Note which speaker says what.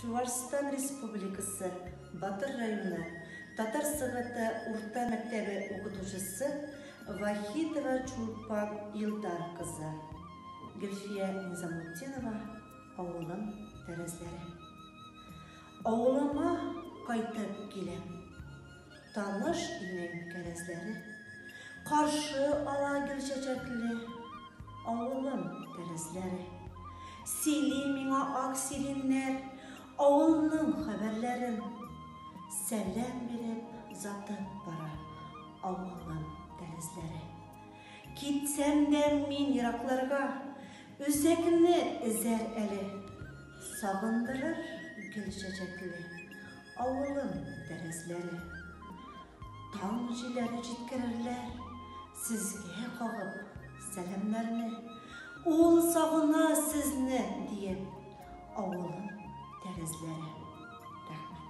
Speaker 1: Чувашстан Республикасы Батыр районы Татар сыгыты урта мәктәбе укытучысы Вахитова Чулпан Илдар кызы. Гөлфия Низамутдинова, авылым тәрәзләре. Авылыма кайтып киләм. Таныш инең кәрәзләре. Каршы ала гөл чәчәкле авылым тәрәзләре. Сили миңа ак сириннәр, авылның хәбәрләрен. Сәлам биреп затып бара авылым тәрәзләре. Китсәм дә мин еракларга, үзәкне эзәр әле. Сагындырыр гөл чәчәкле авылым тәрәзләре. Таң җилләре җиткерерләр сезгә кагып сәламнарны. Ул сагына сезне диеп авылым тәрәзләре. Рәхмәт.